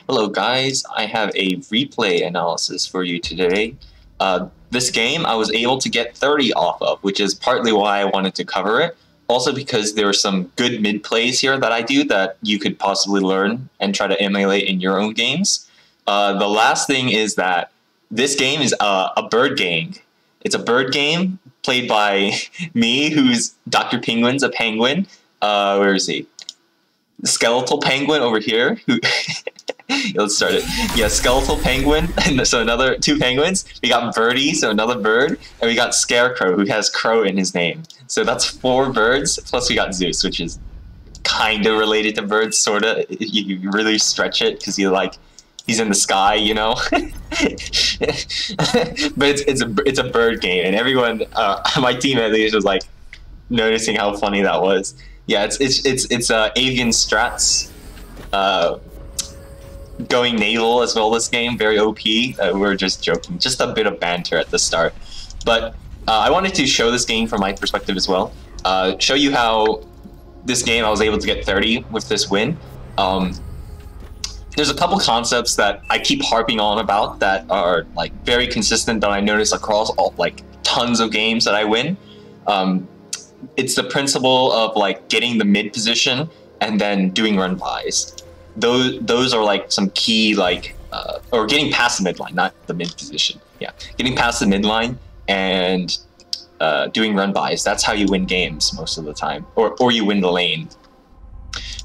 Hello guys, I have a replay analysis for you today. This game I was able to get 30 off of, which is partly why I wanted to cover it. Also because there are some good mid plays here that I do that you could possibly learn and try to emulate in your own games. The last thing is that this game is a bird game. It's a bird game played by me, who's DoctorPinguins, a penguin. Where is he? The skeletal penguin over here, who let's start it. Yeah, skeletal penguin, and so another two penguins. We got Birdie, so another bird, and we got Scarecrow, who has crow in his name. So that's 4 birds, plus we it's which is kind of related to birds, sort of. You really stretch it, because he's in the sky, you know. But it's a bird game, and everyone, my team at least, was like noticing how funny that was. Yeah, it's avian strats, going naval as well this game, very OP. We're just joking, just a bit of banter at the start. But I wanted to show this game from my perspective as well. Show you how this game I was able to get 30 with this win. There's a couple concepts that I keep harping on about that are like very consistent that I notice across all tons of games that I win. It's the principle of like getting the mid position and then doing run buys. Those are like some key or getting past the midline, not the mid position. Yeah, getting past the midline and doing run buys. That's how you win games most of the time, or you win the lane.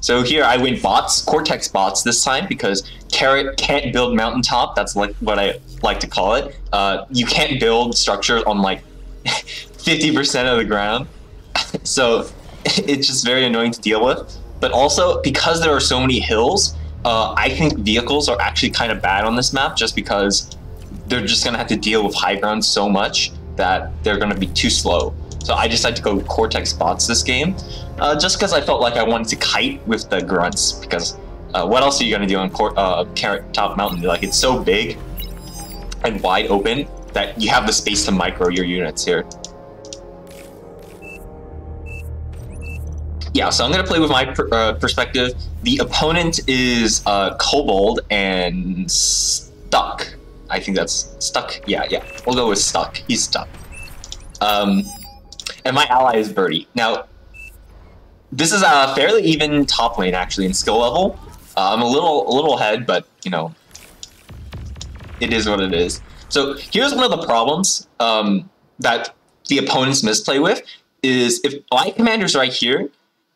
So here I win bots, Cortex bots this time, because Carrot can't build mountaintop. That's like what I like to call it. You can't build structures on like 50% of the ground. So it's just very annoying to deal with. But also, because there are so many hills, I think vehicles are actually kind of bad on this map, just because they're just going to have to deal with high ground so much that they're going to be too slow. So I decided to go Cortex bots this game, just because I felt like I wanted to kite with the grunts, because what else are you going to do on Carrot Top Mountain? Like, it's so big and wide open that you have the space to micro your units here. Yeah, so I'm going to play with my perspective. The opponent is Kobold and Stuck. I think that's Stuck. Yeah. We'll go with Stuck. He's Stuck. And my ally is Birdie. Now, this is a fairly even top lane, actually, in skill level. I'm a little ahead, but, you know, it is what it is. So here's one of the problems that the opponents misplay with, is if my commander's right here,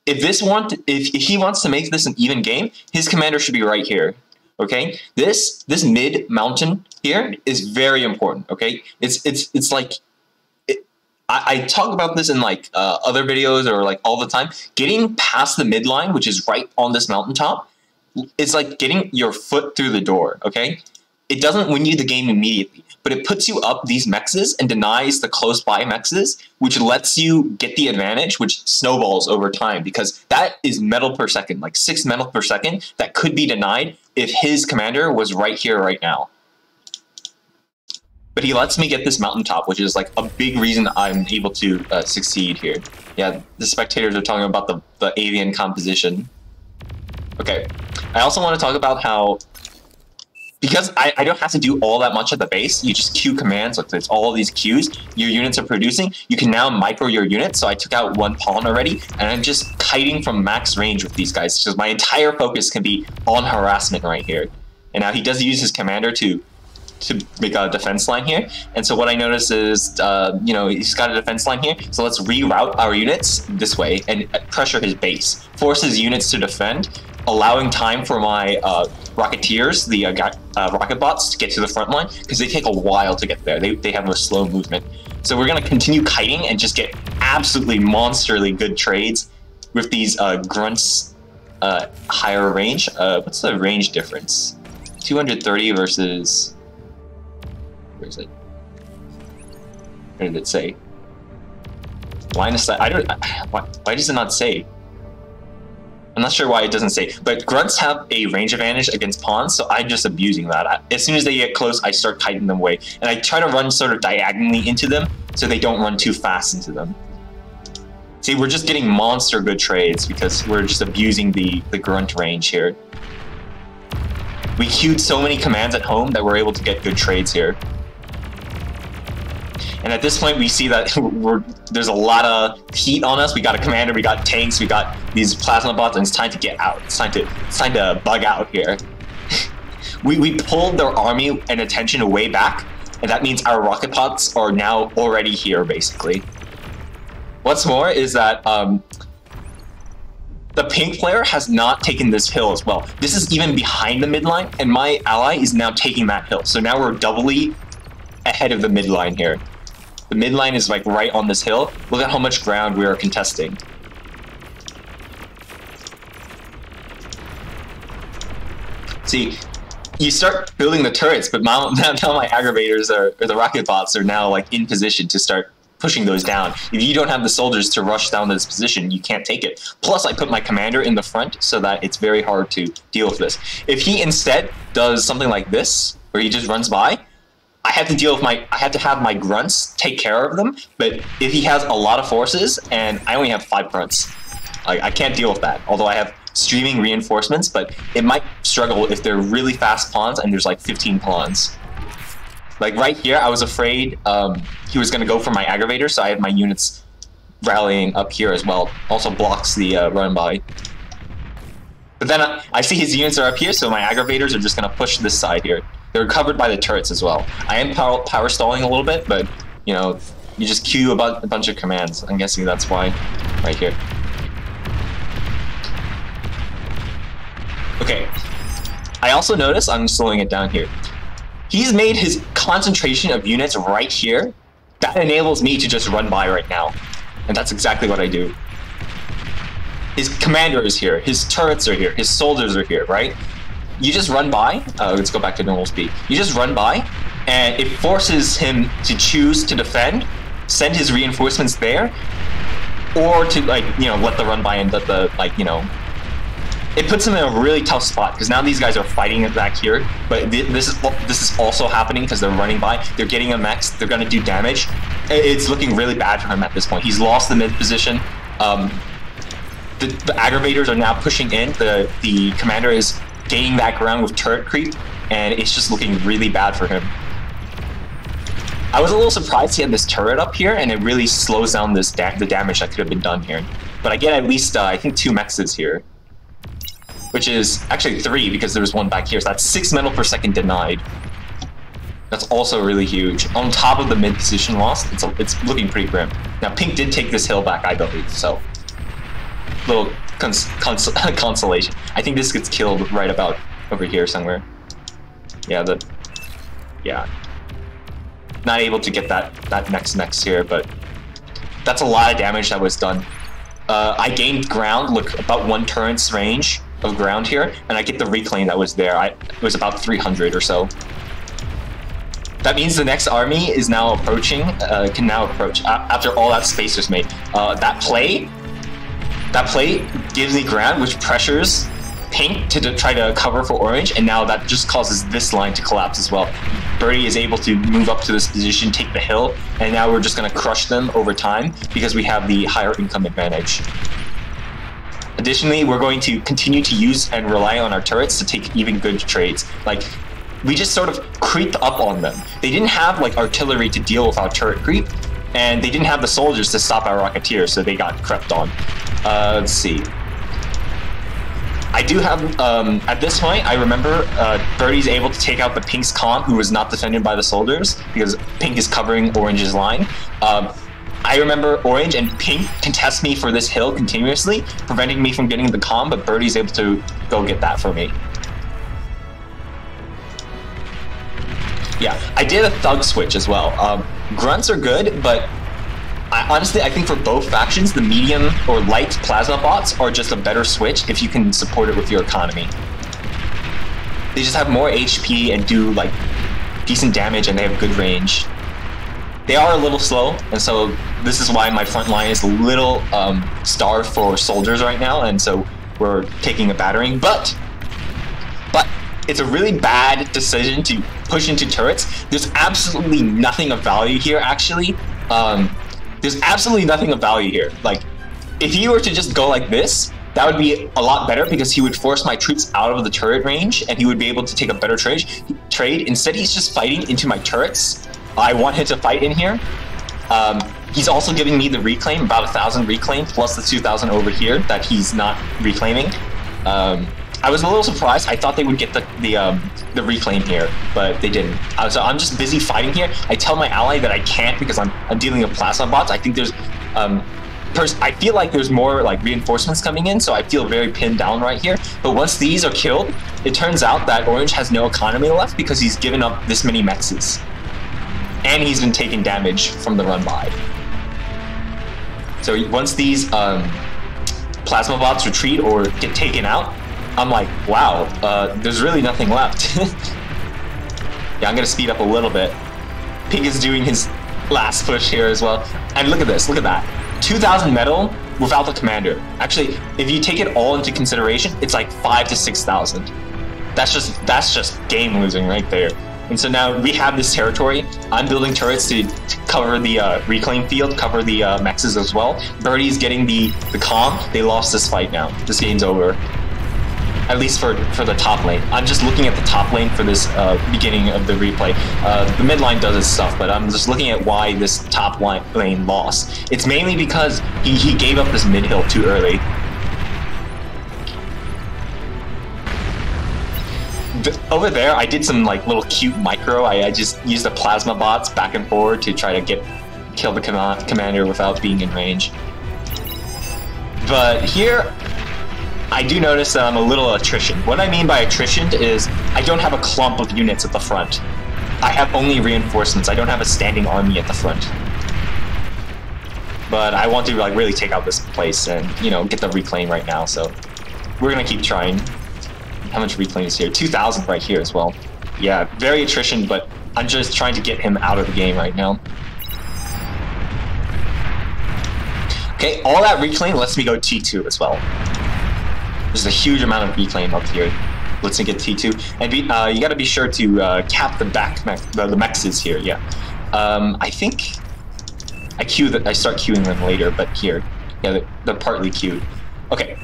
if he wants to make this an even game, his commander should be right here. Okay, this mid mountain here is very important. Okay, it's like I talk about this in like other videos or like all the time. Getting past the midline, which is right on this mountaintop, it's like getting your foot through the door. Okay, it doesn't win you the game immediately, but it puts you up these mexes and denies the close by mexes, which lets you get the advantage, which snowballs over time, because that is metal per second, like 6 metal per second that could be denied if his commander was right here right now. But he lets me get this mountaintop, which is like a big reason I'm able to succeed here. Yeah, the spectators are talking about the avian composition. Okay, I also want to talk about how, because I don't have to do all that much at the base, you just queue commands, like there's all of these queues your units are producing, you can now micro your units. So I took out 1 pawn already, and I'm just kiting from max range with these guys, because my entire focus can be on harassment right here. And now he does use his commander to make a defense line here. And so what I notice is, you know, he's got a defense line here, so let's reroute our units this way and pressure his base. Force his units to defend, allowing time for my Rocketeers, the rocket bots, to get to the front line, because they take a while to get there. They have a slow movement. So we're going to continue kiting and just get absolutely monsterly good trades with these grunts higher range. What's the range difference? 230 versus... Where is it? Where did it say? Line of sight. Why does it not say? I'm not sure why it doesn't say, but grunts have a range advantage against pawns, so I'm just abusing that. As soon as they get close, I start kiting them away, and I try to run sort of diagonally into them so they don't run too fast into them. See, we're just getting monster good trades because we're just abusing the grunt range here. We queued so many commands at home that we're able to get good trades here. And at this point, we see that there's a lot of heat on us. We got a commander, we got tanks, we got these plasma bots, and it's time to get out. It's time to bug out here. we pulled their army and attention way back, and that means our rocket pods are now already here, basically. What's more is that the pink player has not taken this hill as well. This is even behind the midline, and my ally is now taking that hill. So now we're doubly ahead of the midline here. The midline is like right on this hill. Look at how much ground we are contesting. See, you start building the turrets, but now my aggravators or the rocket bots are now like in position to start pushing those down. If you don't have the soldiers to rush down to this position, you can't take it. Plus, I put my commander in the front so that it's very hard to deal with this. If he instead does something like this, where he just runs by, I have to deal with I have to have my grunts take care of them. But if he has a lot of forces and I only have 5 grunts, I can't deal with that. Although I have streaming reinforcements, but it might struggle if they're really fast pawns and there's like 15 pawns. Like right here, I was afraid he was going to go for my aggravator, so I had my units rallying up here as well. Also blocks the run by. But then I see his units are up here, so my aggravators are just going to push this side here. They're covered by the turrets as well. I am power stalling a little bit, but you know, you just queue a bunch of commands. I'm guessing that's why. Right here. Okay. I also notice, I'm slowing it down here. He's made his concentration of units right here. That enables me to just run by right now. And that's exactly what I do. His commander is here. His turrets are here. His soldiers are here, right? You just run by. Let's go back to normal speed. You just run by, and it forces him to choose to defend, send his reinforcements there, or to, like, you know, let the run by and let the, like, you know, it puts him in a really tough spot because now these guys are fighting it back here. But this is also happening because they're running by. They're getting a max. They're going to do damage. It's looking really bad for him at this point. He's lost the mid position. The aggravators are now pushing in. The commander is gaining that ground with turret creep, and it's just looking really bad for him. I was a little surprised he had this turret up here, and it really slows down this the damage that could have been done here. But I get at least, I think, 2 mexes here. Which is actually 3 because there's 1 back here, so that's 6 metal per second denied. That's also really huge. On top of the mid position loss, it's looking pretty grim. Now, pink did take this hill back, I believe, so little consolation. I think this gets killed right about over here somewhere. Yeah, not able to get that next here, but that's a lot of damage that was done. I gained ground, look, about 1 turret's range of ground here, and I get the reclaim that was there. It was about 300 or so. That means the next army is now approaching, can now approach after all that space was made. That play gives me ground, which pressures pink to try to cover for orange, and now that just causes this line to collapse as well. Birdie is able to move up to this position, take the hill, and now we're just going to crush them over time because we have the higher income advantage. Additionally, we're going to continue to use and rely on our turrets to take even good trades. Like, we just sort of creeped up on them. They didn't have like artillery to deal with our turret creep, and they didn't have the soldiers to stop our rocketeers, so they got crept on. Let's see. I do have, at this point, I remember Birdie's able to take out the pink's comm, who was not defended by the soldiers, because pink is covering orange's line. I remember orange and pink contest me for this hill continuously, preventing me from getting the comm, but Birdie's able to go get that for me. Yeah, I did a thug switch as well. Grunts are good, but honestly, I think for both factions, the medium or light plasma bots are just a better switch if you can support it with your economy. They just have more HP and do like decent damage, and they have good range. They are a little slow, and so this is why my front line is a little starved for soldiers right now, and so we're taking a battering. But it's a really bad decision to push into turrets. There's absolutely nothing of value here, actually. There's absolutely nothing of value here. Like, if you were to just go like this, That would be a lot better because he would force my troops out of the turret range and he would be able to take a better trade. Instead, he's just fighting into my turrets. I want him to fight in here. He's also giving me the reclaim, about 1,000 reclaim, plus the 2,000 over here that he's not reclaiming. I was a little surprised. I thought they would get the reclaim here, but they didn't. So I'm just busy fighting here. I tell my ally that I can't because I'm dealing with plasma bots. I think there's... I feel like there's more like reinforcements coming in, so I feel very pinned down right here. But once these are killed, it turns out that Orange has no economy left because he's given up this many mexes. And he's been taking damage from the run by. So once these plasma bots retreat or get taken out, I'm like, wow, there's really nothing left. Yeah, I'm gonna speed up a little bit. Pink is doing his last push here as well. And look at this, look at that. 2,000 metal without the commander. Actually, if you take it all into consideration, it's like 5,000 to 6,000. That's just game losing right there. And so now we have this territory. I'm building turrets to cover the reclaim field, cover the mexes as well. Birdie's getting the calm. They lost this fight now. This game's over. At least for the top lane. I'm just looking at the top lane for this beginning of the replay. The mid line does its stuff, but I'm just looking at why this top lane lost. It's mainly because he gave up this mid hill too early. Over there, I did some like little cute micro. I just used the plasma bots back and forward to try to kill the commander without being in range. But here, I do notice that I'm a little attrition. What I mean by attrition is I don't have a clump of units at the front. I have only reinforcements. I don't have a standing army at the front. But I want to like really take out this place and, you know, get the reclaim right now. So we're gonna keep trying. How much reclaim is here? 2,000 right here as well. Yeah, very attrition, but I'm just trying to get him out of the game right now. Okay, all that reclaim lets me go T2 as well. There's a huge amount of reclaim up here. Let's get T2. And you gotta be sure to cap the the mexes here, yeah. I think I start queuing them later, but here. Yeah, they're partly queued. Okay.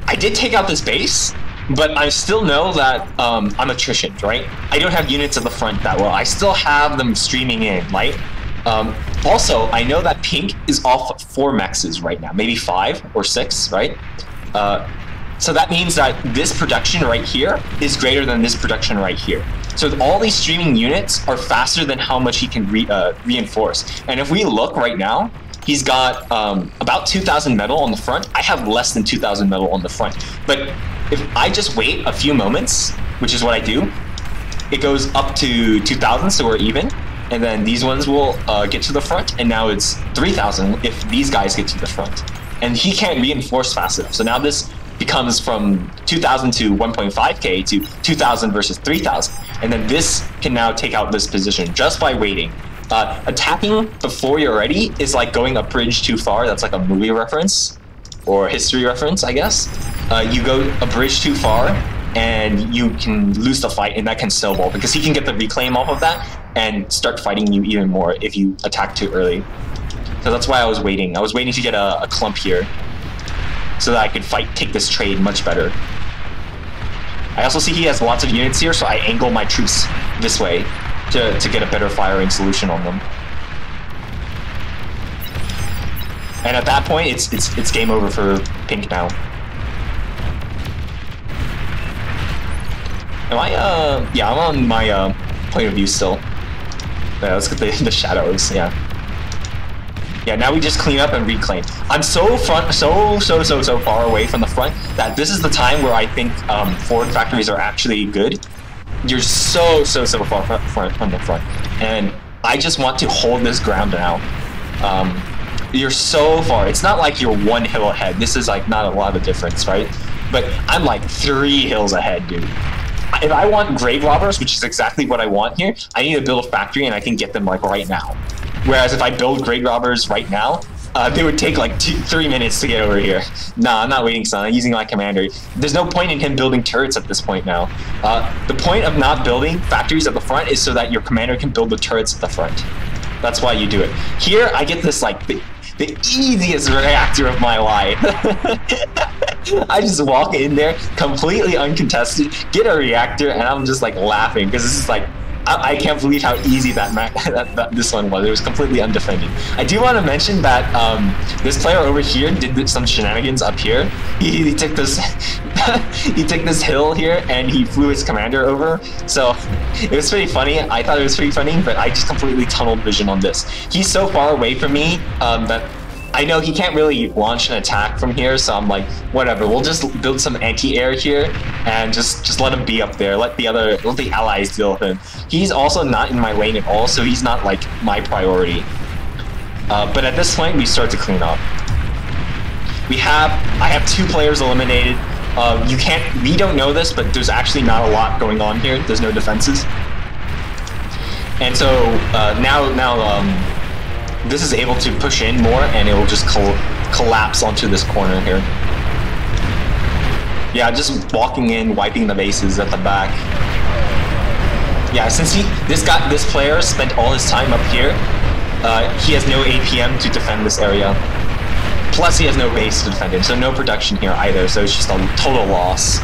I did take out this base, but I still know that I'm attrition, right? I don't have units at the front that well. I still have them streaming in, right? Also, I know that Pink is off 4 mexes right now, maybe 5 or 6, right? So that means that this production right here is greater than this production right here. So all these streaming units are faster than how much he can reinforce. And if we look right now, he's got about 2,000 metal on the front. I have less than 2,000 metal on the front. But if I just wait a few moments, which is what I do, it goes up to 2,000, so we're even. And then these ones will get to the front, and now it's 3,000 if these guys get to the front. And he can't reinforce fast enough. So now this becomes from 2,000 to 1.5k to 2,000 versus 3,000. And then this can now take out this position just by waiting. Attacking before you're ready is like going a bridge too far. That's like a movie reference or history reference, I guess. You go a bridge too far and you can lose the fight, and that can snowball because he can get the reclaim off of that and start fighting you even more if you attack too early. So that's why I was waiting. I was waiting to get a clump here so that I could take this trade much better. I also see he has lots of units here, so I angle my troops this way to get a better firing solution on them. And at that point, it's game over for Pink now. Am I, yeah, I'm on my point of view still. Yeah, let's get the shadows, yeah. Yeah, now we just clean up and reclaim. I'm so far away from the front that this is the time where I think forward factories are actually good. You're so far from the front, and I just want to hold this ground now. You're so far. It's not like you're 1 hill ahead. This is like not a lot of difference, right? But I'm like 3 hills ahead, dude. If I want grave robbers, which is exactly what I want here, I need to build a factory, and I can get them like right now. Whereas if I build grave robbers right now, they would take like 3 minutes to get over here. Nah, I'm not waiting, son. I'm using my commander. There's no point in him building turrets at this point now. The point of not building factories at the front is so that your commander can build the turrets at the front. That's why you do it. Here, I get this like the easiest reactor of my life. I just walk in there, completely uncontested, get a reactor, and I'm just like laughing because this is like, I can't believe how easy that this one was. It was completely undefended. I do want to mention that this player over here did some shenanigans up here. He took this he took this hill here and he flew his commander over. So it was pretty funny. I thought it was pretty funny, but I just completely tunneled vision on this. He's so far away from me that I know he can't really launch an attack from here, so I'm like, whatever, we'll just build some anti-air here and just let him be up there, let the allies deal with him. He's also not in my lane at all, so he's not like my priority. But at this point, we start to clean up. I have 2 players eliminated. We don't know this, but there's actually not a lot going on here. There's no defenses. And so now this is able to push in more, and it will just collapse onto this corner here. Yeah, just walking in, wiping the bases at the back. Yeah, since this player spent all his time up here, he has no APM to defend this area. Plus, he has no base to defend it, so no production here either. So it's just a total loss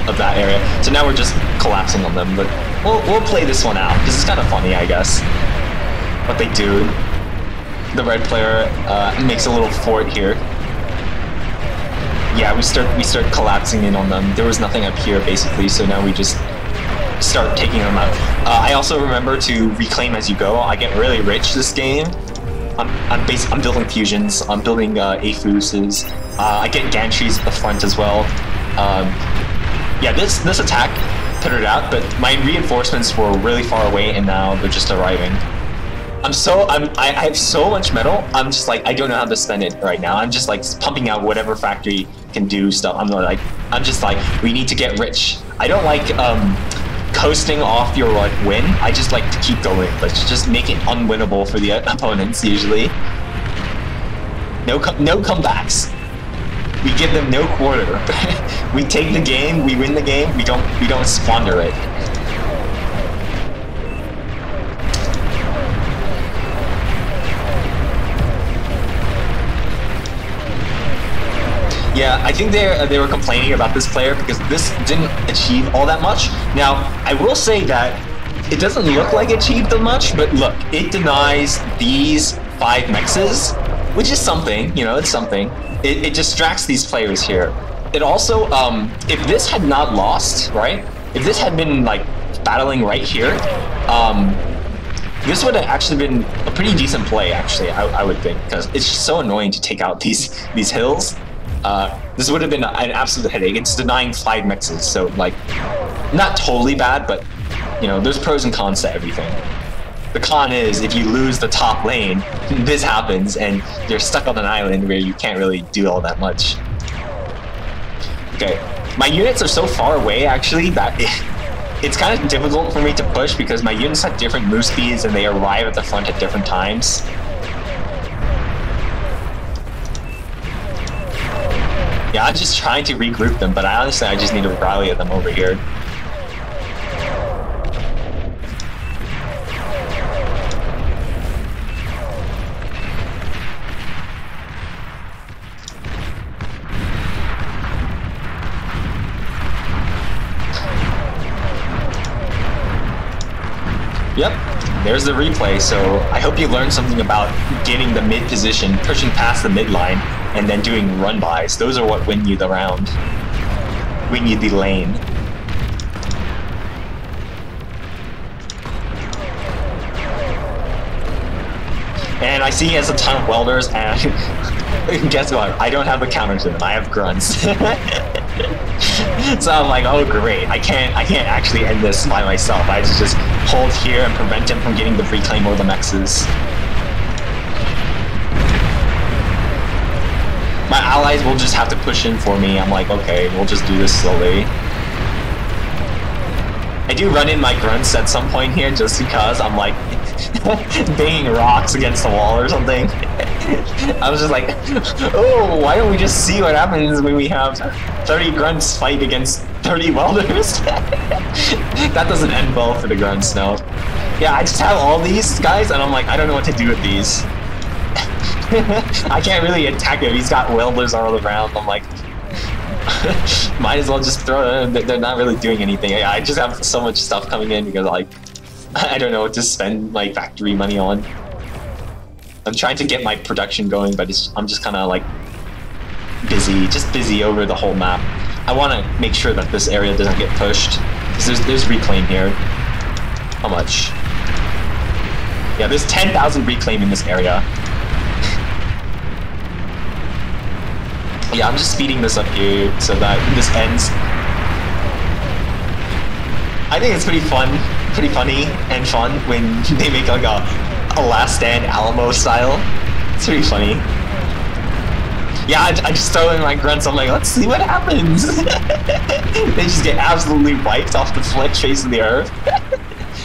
of that area. So now we're just collapsing on them, but we'll play this one out because it's kind of funny, I guess. What they do. The red player makes a little fort here. Yeah, we start collapsing in on them. There was nothing up here basically, so now we just start taking them out. I also remember to reclaim as you go. I get really rich this game. I'm building fusions. I'm building AFUSs. I get gantries at the front as well. Yeah, this attack petered out, but my reinforcements were really far away, and now they're just arriving. I have so much metal. I'm just like, I don't know how to spend it right now. I'm just like pumping out whatever factory can do stuff. I'm just like, we need to get rich. I don't like coasting off your like win. I just like to keep going. Let's just make it unwinnable for the opponents usually. No comebacks. We give them no quarter. We take the game. We win the game. We don't squander it. Yeah, I think they were complaining about this player because this didn't achieve all that much. Now, I will say that it doesn't look like it achieved that much, but look, it denies these 5 mexes, which is something, you know, it's something. It distracts these players here. It also, if this had not lost, right? If this had been like battling right here, this would have actually been a pretty decent play, actually, I would think, because it's just so annoying to take out these hills. This would have been an absolute headache. It's denying 5 mexes, so like, not totally bad, but you know, there's pros and cons to everything. The con is, if you lose the top lane, this happens, and you're stuck on an island where you can't really do all that much. Okay, my units are so far away, actually, that it's kind of difficult for me to push because my units have different move speeds and they arrive at the front at different times. Yeah, I'm just trying to regroup them, but I just need to rally at them over here. Yep, there's the replay, so I hope you learned something about getting the mid position, pushing past the mid line, and then doing run-bys. Those are what win you the round. Win you the lane. And I see he has a ton of welders, and guess what? I don't have a counter to them. I have grunts. So I'm like, oh great, I can't actually end this by myself. I have to just hold here and prevent him from getting the reclaim or the mexes. My allies will just have to push in for me. I'm like, okay, we'll just do this slowly. I do run in my grunts at some point here just because I'm like banging rocks against the wall or something. I was just like, oh, why don't we just see what happens when we have 30 grunts fight against 30 welders? That doesn't end well for the grunts, no. Yeah, I just have all these guys and I'm like, I don't know what to do with these. I can't really attack him. He's got welders all around. I'm like, might as well just throw them. They're not really doing anything. I just have so much stuff coming in because like I don't know what to spend my factory money on. I'm trying to get my production going, but I'm just kind of like busy over the whole map. I want to make sure that this area doesn't get pushed because there's reclaim here. How much? Yeah, there's 10,000 reclaim in this area. Yeah, I'm just speeding this up here so that this ends. I think it's pretty funny and fun when they make like a Last Stand Alamo style. It's pretty funny. Yeah, I just throw in my grunts. I'm like, let's see what happens. They just get absolutely wiped off the face of the earth.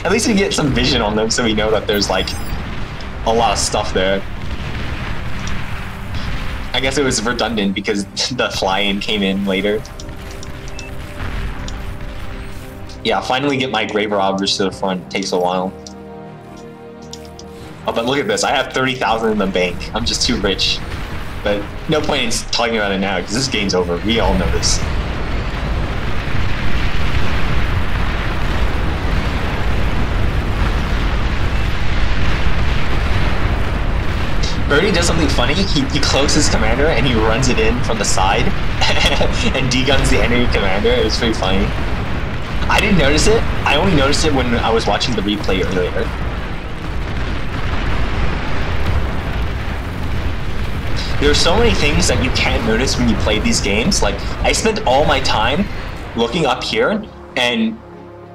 At least we get some vision on them so we know that there's like a lot of stuff there. I guess it was redundant because the fly-in came in later. Yeah, finally get my grave robbers to the front. It takes a while. Oh, but look at this. I have 30,000 in the bank. I'm just too rich. But no point in talking about it now because this game's over. We all know this. Birdie does something funny. He cloaks his commander and he runs it in from the side and deguns the enemy commander. It was pretty funny. I didn't notice it. I only noticed it when I was watching the replay earlier. There are so many things that you can't notice when you play these games. Like, I spent all my time looking up here, and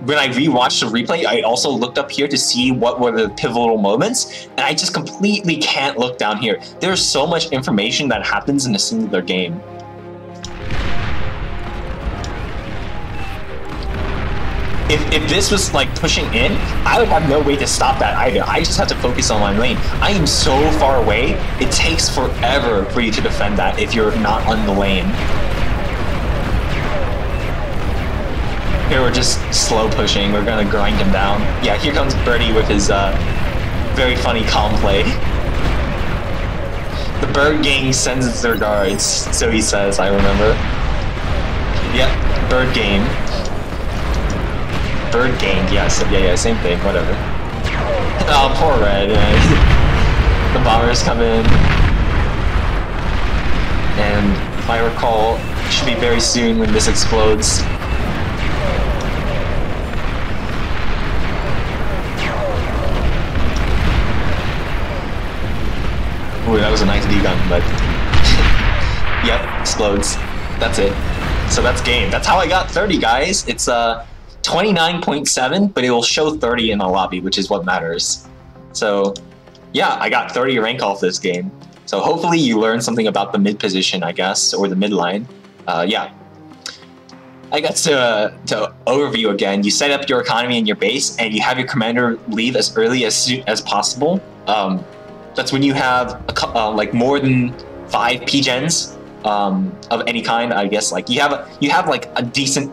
when I rewatched the replay, I also looked up here to see what were the pivotal moments, and I just completely can't look down here. There's so much information that happens in a singular game. If this was like pushing in, I would have no way to stop that either. I just have to focus on my lane. I am so far away, it takes forever for you to defend that if you're not on the lane. Here we're just slow pushing, we're gonna grind him down. Yeah, here comes Birdie with his very funny calm play. The Bird Gang sends its regards, so he says, I remember. Yep, Bird Game. Bird Gang, yes, yeah, same thing, whatever. Oh, poor Red. The bombers come in. And if I recall, it should be very soon when this explodes. Ooh, that was a nice D-gun, but... Yep, explodes. That's it. So that's game. That's how I got 30, guys. It's 29.7, but it will show 30 in the lobby, which is what matters. So, yeah, I got 30 rank off this game. So hopefully you learned something about the mid position, I guess, or the mid line. Yeah. I got to overview again. You set up your economy and your base, and you have your commander leave as early as possible. That's when you have like more than 5 P-gens of any kind. I guess like you have like a decent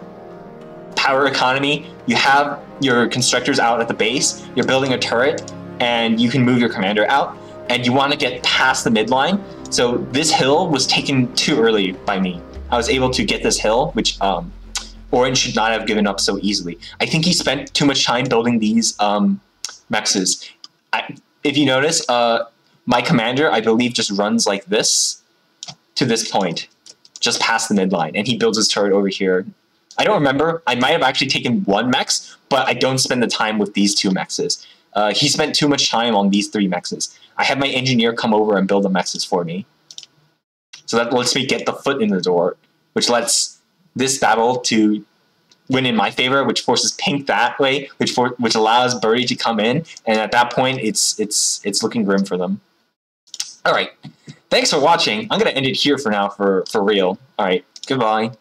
power economy. You have your constructors out at the base. You're building a turret, and you can move your commander out. And you want to get past the midline. So this hill was taken too early by me. I was able to get this hill, which Orange should not have given up so easily. I think he spent too much time building these mexes. If you notice, my commander, I believe, just runs like this to this point, just past the midline, and he builds his turret over here. I don't remember. I might have actually taken 1 mex, but I don't spend the time with these 2 mexes. He spent too much time on these 3 mexes. I had my engineer come over and build the mexes for me. So that lets me get the foot in the door, which lets this battle to win in my favor, which forces Pink that way, which allows Birdie to come in, and at that point, it's looking grim for them. All right, thanks for watching. I'm gonna end it here for now, for real. All right, goodbye.